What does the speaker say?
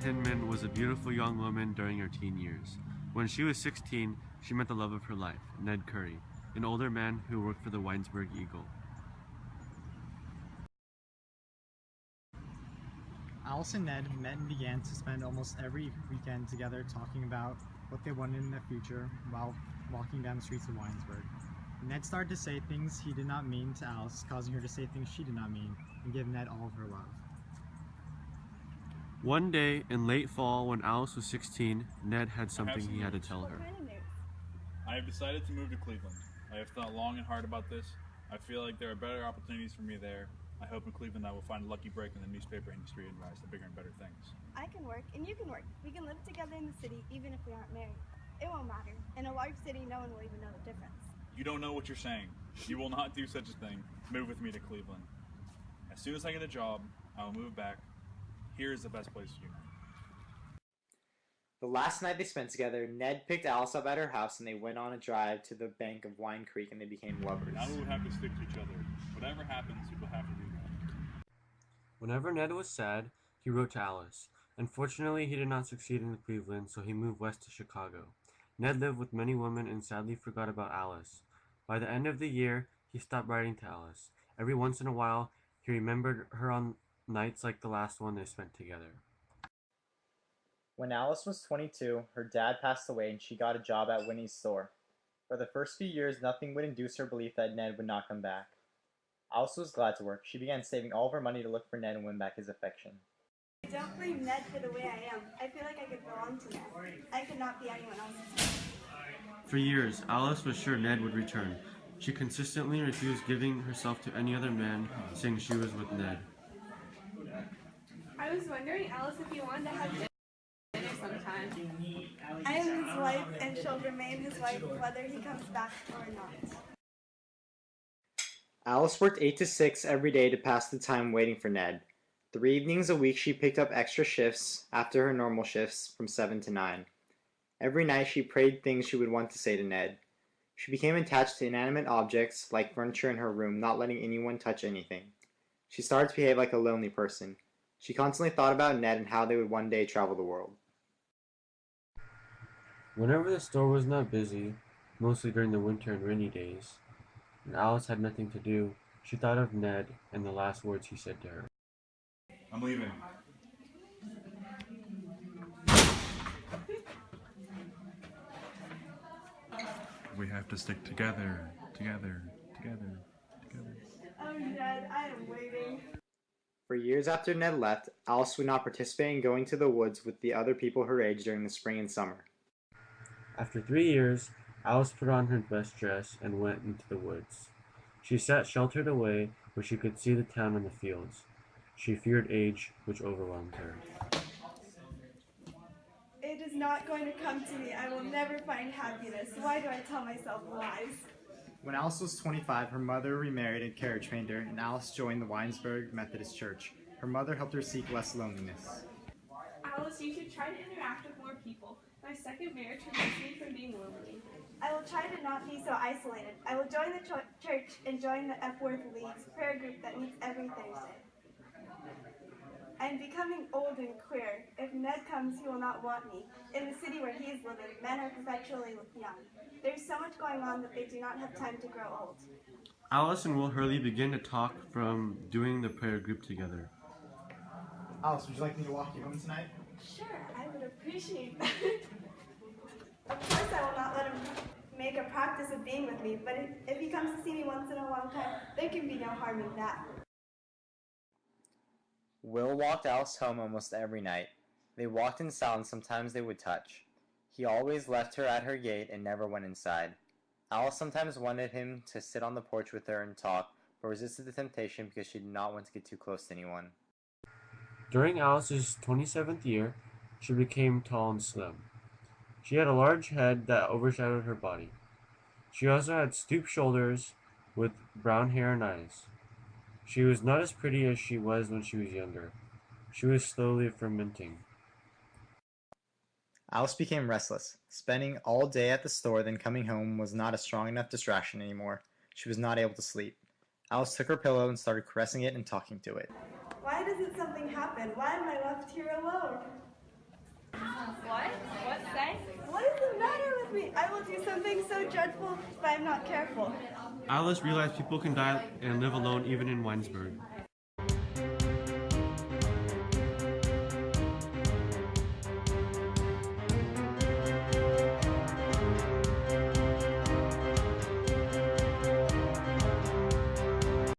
Hinman was a beautiful young woman during her teen years. When she was 16, she met the love of her life, Ned Curry, an older man who worked for the Winesburg Eagle. Alice and Ned met and began to spend almost every weekend together talking about what they wanted in the future while walking down the streets of Winesburg. Ned started to say things he did not mean to Alice, causing her to say things she did not mean, and give Ned all of her love. One day in late fall, when Alice was 16, Ned had something he had to tell her. I have decided to move to Cleveland. I have thought long and hard about this. I feel like there are better opportunities for me there. I hope in Cleveland I will find a lucky break in the newspaper industry and rise to bigger and better things. I can work and you can work. We can live together in the city even if we aren't married. It won't matter. In a large city, no one will even know the difference. You don't know what you're saying. You will not do such a thing. Move with me to Cleveland. As soon as I get a job, I will move back. Here is the best place to unite. The last night they spent together, Ned picked Alice up at her house and they went on a drive to the bank of Wine Creek and they became lovers. Now we will have to stick to each other. Whatever happens, we will have to do that. Whenever Ned was sad, he wrote to Alice. Unfortunately, he did not succeed in Cleveland, so he moved west to Chicago. Ned lived with many women and sadly forgot about Alice. By the end of the year, he stopped writing to Alice. Every once in a while, he remembered her on nights like the last one they spent together. When Alice was 22, her dad passed away and she got a job at Winnie's store. For the first few years, nothing would induce her belief that Ned would not come back. Alice was glad to work. She began saving all of her money to look for Ned and win back his affection. I don't blame Ned for the way I am. I feel like I could belong to Ned. I could not be anyone else's. For years, Alice was sure Ned would return. She consistently refused giving herself to any other man, saying she was with Ned. I was wondering, Alice, if you wanted to have dinner sometime. I am his wife and shall remain his wife whether he comes back or not. Alice worked 8 to 6 every day to pass the time waiting for Ned. 3 evenings a week she picked up extra shifts after her normal shifts from 7 to 9. Every night she prayed things she would want to say to Ned. She became attached to inanimate objects like furniture in her room, not letting anyone touch anything. She started to behave like a lonely person. She constantly thought about Ned and how they would one day travel the world. Whenever the store was not busy, mostly during the winter and rainy days, and Alice had nothing to do, she thought of Ned and the last words he said to her. I'm leaving. We have to stick together. Oh, Ned, I am waiting. For years after Ned left, Alice would not participate in going to the woods with the other people her age during the spring and summer. After 3 years, Alice put on her best dress and went into the woods. She sat sheltered away where she could see the town and the fields. She feared age, which overwhelmed her. It is not going to come to me. I will never find happiness. Why do I tell myself lies? When Alice was 25, her mother remarried and carriage trained her, and Alice joined the Winesburg Methodist Church. Her mother helped her seek less loneliness. Alice, you should try to interact with more people. My second marriage prevents me from being lonely. I will try to not be so isolated. I will join the church and join the Epworth League's prayer group that meets every Thursday. I am becoming old and queer. If Ned comes, he will not want me. In the city where he is living, men are perpetually young. There's so much going on that they do not have time to grow old. Alice and Will Hurley began to talk from doing the prayer group together. Alice, would you like me to walk you home tonight? Sure, I would appreciate that. Of course I will not let him make a practice of being with me, but if he comes to see me once in a long time, there can be no harm in that. Will walked Alice home almost every night. They walked in silence, sometimes they would touch. He always left her at her gate and never went inside. Alice sometimes wanted him to sit on the porch with her and talk, but resisted the temptation because she did not want to get too close to anyone. During Alice's 27th year, she became tall and slim. She had a large head that overshadowed her body. She also had stooped shoulders with brown hair and eyes. She was not as pretty as she was when she was younger. She was slowly fermenting. Alice became restless. Spending all day at the store, then coming home was not a strong enough distraction anymore. She was not able to sleep. Alice took her pillow and started caressing it and talking to it. Why doesn't something happen? Why am I left here alone? What? What say? What is the matter with me? I will do something so dreadful if I am not careful. Alice realized people can die and live alone even in Winesburg.